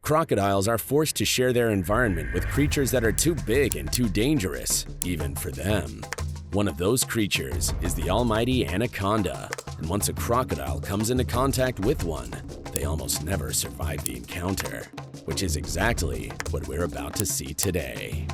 Crocodiles are forced to share their environment with creatures that are too big and too dangerous, even for them. One of those creatures is the almighty Anaconda, and once a crocodile comes into contact with one, they almost never survive the encounter, which is exactly what we're about to see today.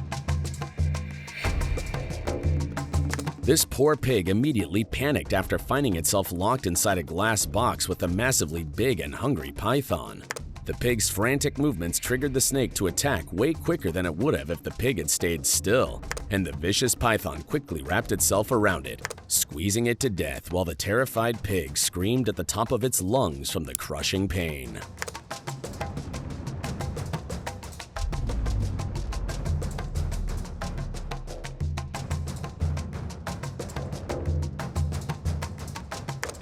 This poor pig immediately panicked after finding itself locked inside a glass box with a massively big and hungry python. The pig's frantic movements triggered the snake to attack way quicker than it would have if the pig had stayed still, and the vicious python quickly wrapped itself around it, squeezing it to death while the terrified pig screamed at the top of its lungs from the crushing pain.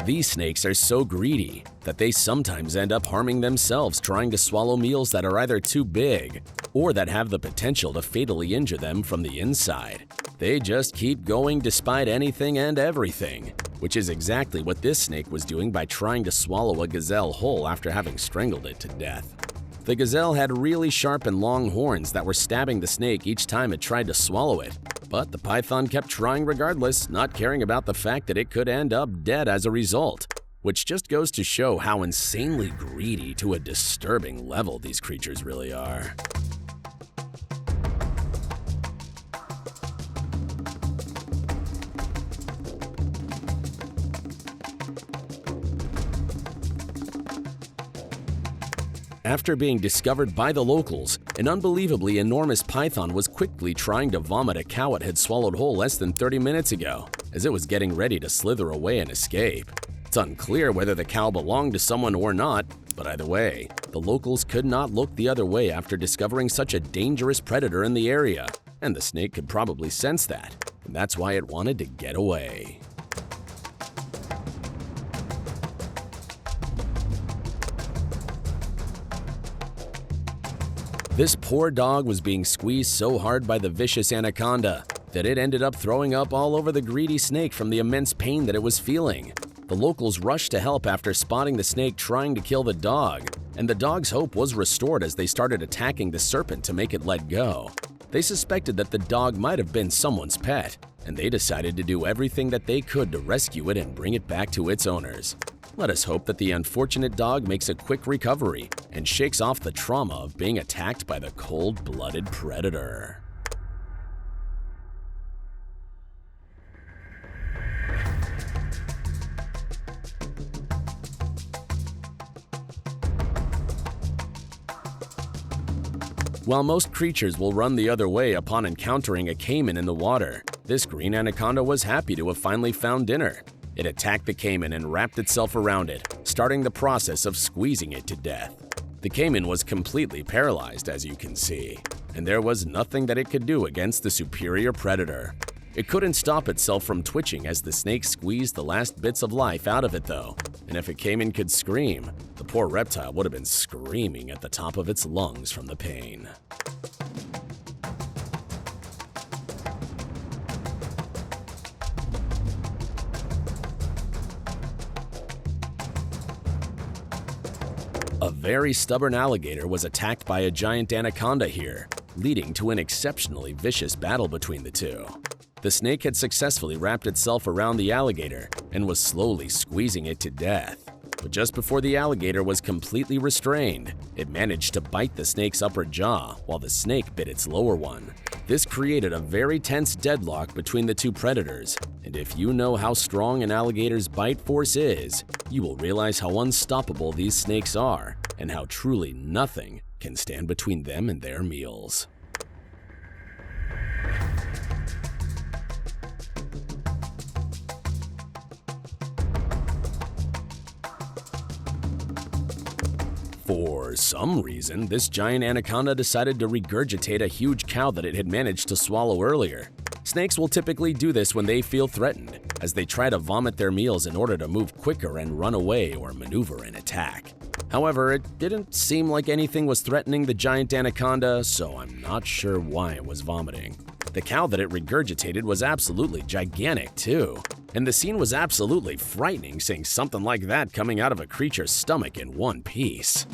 These snakes are so greedy that they sometimes end up harming themselves trying to swallow meals that are either too big or that have the potential to fatally injure them from the inside. They just keep going despite anything and everything, which is exactly what this snake was doing by trying to swallow a gazelle whole after having strangled it to death. The gazelle had really sharp and long horns that were stabbing the snake each time it tried to swallow it. But the python kept trying regardless, not caring about the fact that it could end up dead as a result, which just goes to show how insanely greedy to a disturbing level these creatures really are. After being discovered by the locals, an unbelievably enormous python was quickly trying to vomit a cow it had swallowed whole less than 30 minutes ago, as it was getting ready to slither away and escape. It's unclear whether the cow belonged to someone or not, but either way, the locals could not look the other way after discovering such a dangerous predator in the area, and the snake could probably sense that, and that's why it wanted to get away. This poor dog was being squeezed so hard by the vicious anaconda that it ended up throwing up all over the greedy snake from the immense pain that it was feeling. The locals rushed to help after spotting the snake trying to kill the dog, and the dog's hope was restored as they started attacking the serpent to make it let go. They suspected that the dog might have been someone's pet, and they decided to do everything that they could to rescue it and bring it back to its owners. Let us hope that the unfortunate dog makes a quick recovery and shakes off the trauma of being attacked by the cold-blooded predator. While most creatures will run the other way upon encountering a caiman in the water, this green anaconda was happy to have finally found dinner. It attacked the caiman and wrapped itself around it, starting the process of squeezing it to death. The caiman was completely paralyzed, as you can see, and there was nothing that it could do against the superior predator. It couldn't stop itself from twitching as the snake squeezed the last bits of life out of it though, and if a caiman could scream, the poor reptile would have been screaming at the top of its lungs from the pain. A very stubborn alligator was attacked by a giant anaconda here, leading to an exceptionally vicious battle between the two. The snake had successfully wrapped itself around the alligator and was slowly squeezing it to death. But just before the alligator was completely restrained, it managed to bite the snake's upper jaw while the snake bit its lower one. This created a very tense deadlock between the two predators, and if you know how strong an alligator's bite force is, you will realize how unstoppable these snakes are and how truly nothing can stand between them and their meals. For some reason, this giant anaconda decided to regurgitate a huge cow that it had managed to swallow earlier. Snakes will typically do this when they feel threatened, as they try to vomit their meals in order to move quicker and run away or maneuver and attack. However, it didn't seem like anything was threatening the giant anaconda, so I'm not sure why it was vomiting. The cow that it regurgitated was absolutely gigantic too, and the scene was absolutely frightening seeing something like that coming out of a creature's stomach in one piece.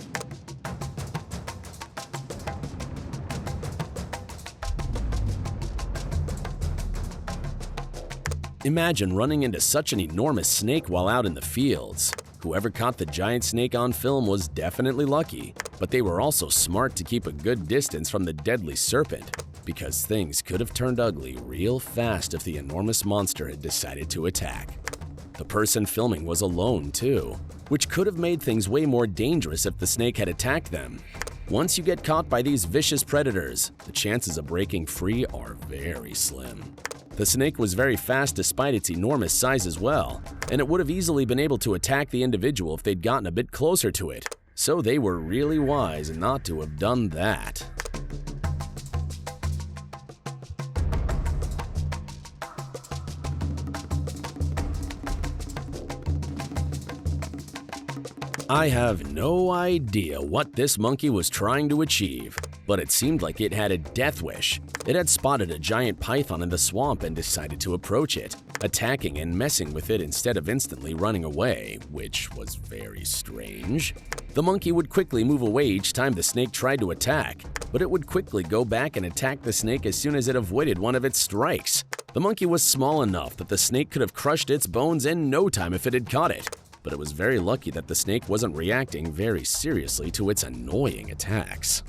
Imagine running into such an enormous snake while out in the fields. Whoever caught the giant snake on film was definitely lucky, but they were also smart to keep a good distance from the deadly serpent, because things could have turned ugly real fast if the enormous monster had decided to attack. The person filming was alone too, which could have made things way more dangerous if the snake had attacked them. Once you get caught by these vicious predators, the chances of breaking free are very slim. The snake was very fast despite its enormous size as well, and it would have easily been able to attack the individual if they'd gotten a bit closer to it. So they were really wise not to have done that. I have no idea what this monkey was trying to achieve, but it seemed like it had a death wish. It had spotted a giant python in the swamp and decided to approach it, attacking and messing with it instead of instantly running away, which was very strange. The monkey would quickly move away each time the snake tried to attack, but it would quickly go back and attack the snake as soon as it avoided one of its strikes. The monkey was small enough that the snake could have crushed its bones in no time if it had caught it, but it was very lucky that the snake wasn't reacting very seriously to its annoying attacks.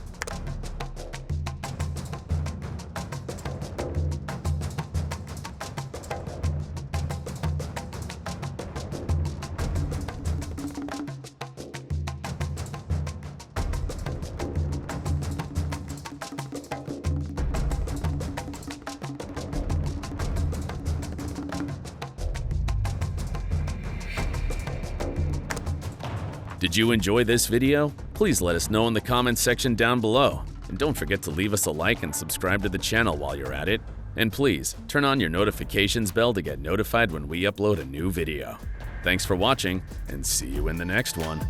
Did you enjoy this video? Please let us know in the comments section down below. And don't forget to leave us a like and subscribe to the channel while you're at it. And please, turn on your notifications bell to get notified when we upload a new video. Thanks for watching, and see you in the next one.